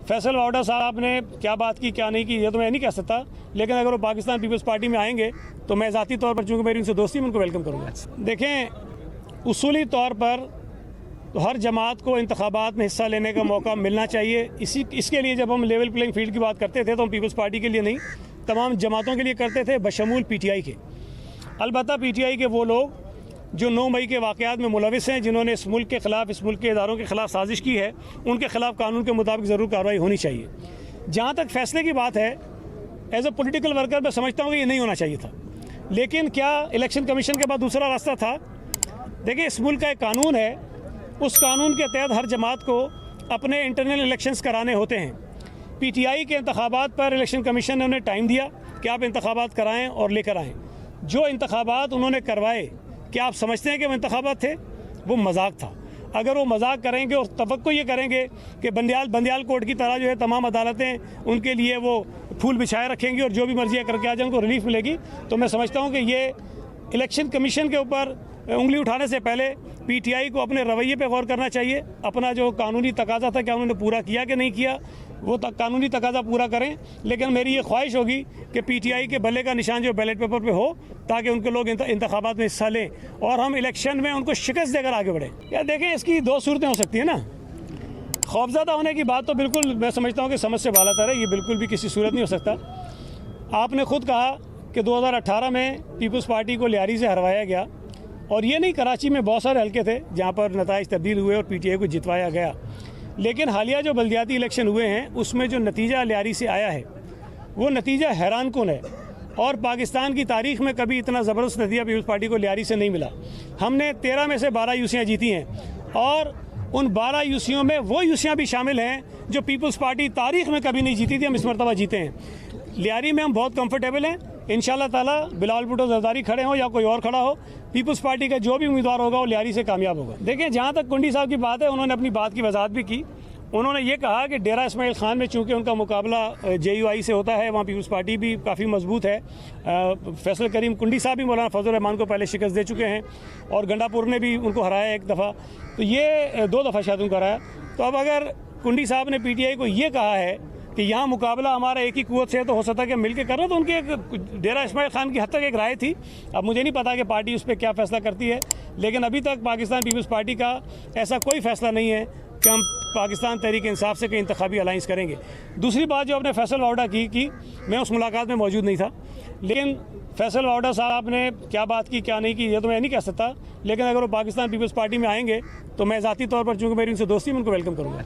फैसल वावड़ा साहब ने क्या बात की क्या नहीं की ये तो मैं नहीं कह सकता, लेकिन अगर वो पाकिस्तान पीपल्स पार्टी में आएंगे तो मैं ज़ाती तौर पर, चूँकि मेरी उनसे दोस्ती, मैं उनको वेलकम करूँगा। देखें, उसूली तौर पर तो हर जमात को इंतखाबात में हिस्सा लेने का मौका मिलना चाहिए। इसके लिए जब हम लेवल प्लेइंग फील्ड की बात करते थे तो हम पीपल्स पार्टी के लिए नहीं, तमाम जमातों के लिए करते थे, बशमूल PTI के। अलबत्ता PTI के वो लोग जो 9 मई के वाक़यात में मुलविस हैं, जिन्होंने इस मुल्क के ख़िलाफ़, इस मुल्क के इदारों के ख़िलाफ़ साजिश की है, उनके ख़िलाफ़ कानून के मुताबिक ज़रूर कार्रवाई होनी चाहिए। जहाँ तक फ़ैसले की बात है, एज ए पॉलिटिकल वर्कर मैं समझता हूँ कि ये नहीं होना चाहिए था, लेकिन क्या इलेक्शन कमीशन के बाद दूसरा रास्ता था? देखिए, इस मुल्क का एक कानून है, उस कानून के तहत हर जमात को अपने इंटरनल इलेक्शंस कराने होते हैं। PTI के इंतखाबात पर इलेक्शन कमीशन ने उन्हें टाइम दिया कि आप इंतखाबात कराएं और लेकर आएँ। जो इंतखाबात उन्होंने करवाए, क्या आप समझते हैं कि वो इंतखाबात थे? वो मजाक था। अगर वो मजाक करेंगे और तवक्को ये करेंगे कि बंदियाल कोर्ट की तरह जो है तमाम अदालतें उनके लिए वो फूल बिछाए रखेंगी और जो भी मर्जी करके आ जाए उनको रिलीफ मिलेगी, तो मैं समझता हूँ कि ये इलेक्शन कमीशन के ऊपर उंगली उठाने से पहले PTI को अपने रवैये पे गौर करना चाहिए। अपना जो कानूनी तकाजा था, क्या उन्होंने पूरा किया कि नहीं किया, वो कानूनी तकाजा पूरा करें। लेकिन मेरी ये ख्वाहिश होगी कि PTI के भले का निशान जो बैलेट पेपर पे हो, ताकि उनके लोग इंतखाबात में हिस्सा लें और हम इलेक्शन में उनको शिकस्त देकर आगे बढ़ें। या देखें, इसकी दो सूरतें हो सकती हैं ना। खौफज़दा होने की बात तो बिल्कुल मैं समझता हूँ कि समझ से बालातर है, ये बिल्कुल भी किसी सूरत नहीं हो सकता। आपने खुद कहा कि 2018 में पीपल्स पार्टी को लियारी से हरवाया गया, और ये नहीं, कराची में बहुत सारे हल्के थे जहाँ पर नताइज तब्दील हुए और PTI को जितवाया गया। लेकिन हालिया जो बल्दियाती इलेक्शन हुए हैं, उसमें जो नतीजा लियारी से आया है, वो नतीजा हैरान कुन है। और पाकिस्तान की तारीख में कभी इतना ज़बरदस्त नतीजा पीपल्स पार्टी को लियारी से नहीं मिला। हमने 13 में से 12 यूसियाँ जीती हैं, और उन 12 यूसियों में वो यूसियाँ भी शामिल हैं जो पीपल्स पार्टी तारीख में कभी नहीं जीती थी। हम इस मरतबा जीते हैं। लियारी में हम बहुत कंफर्टेबल हैं। इंशाल्लाह ताला बिलावल भुट्टो जरदारी खड़े हो या कोई और खड़ा हो, पीपल्स पार्टी का जो भी उम्मीदवार होगा वो लियारी से कामयाब होगा। देखिए, जहाँ तक कुंडी साहब की बात है, उन्होंने अपनी बात की वजाहत भी की। उन्होंने ये कहा कि डेरा इस्माइल खान में चूँकि उनका मुकाबला JUI से होता है, वहाँ पीपल्स पार्टी भी काफ़ी मजबूत है। फैसल करीम कुंडी साहब भी मौलाना फजल रहमान को पहले शिकस्त दे चुके हैं, और गंडापुर ने भी उनको हराया एक दफ़ा, तो ये 2 दफ़ा शायद उनको हराया। तो अब अगर कुंडी साहब ने PTI को ये कहा है कि यहाँ मुकाबला हमारा एक ही कुव्वत से है, तो हो सकता है कि मिल के करना, तो उनकी एक डेरा इस्माइल खान की हद तक एक राय थी। अब मुझे नहीं पता कि पार्टी उस पर क्या फ़ैसला करती है, लेकिन अभी तक पाकिस्तान पीपल्स पार्टी का ऐसा कोई फ़ैसला नहीं है कि हम पाकिस्तान तहरीक इंसाफ से कहीं इंतखाबी अलाइंस करेंगे। दूसरी बात जो आपने फैसल वावड़ा की मैं उस मुलाकात में मौजूद नहीं था, लेकिन फैसल वावड़ा साहब ने क्या बात की क्या नहीं की ये तो मैं नहीं कह सकता, लेकिन अगर वो पाकिस्तान पीपल्स पार्टी में आएंगे तो मैं ज़ाती तौर पर, चूँकि मेरी उनसे दोस्ती, मैं उनको वेलकम करूँगा।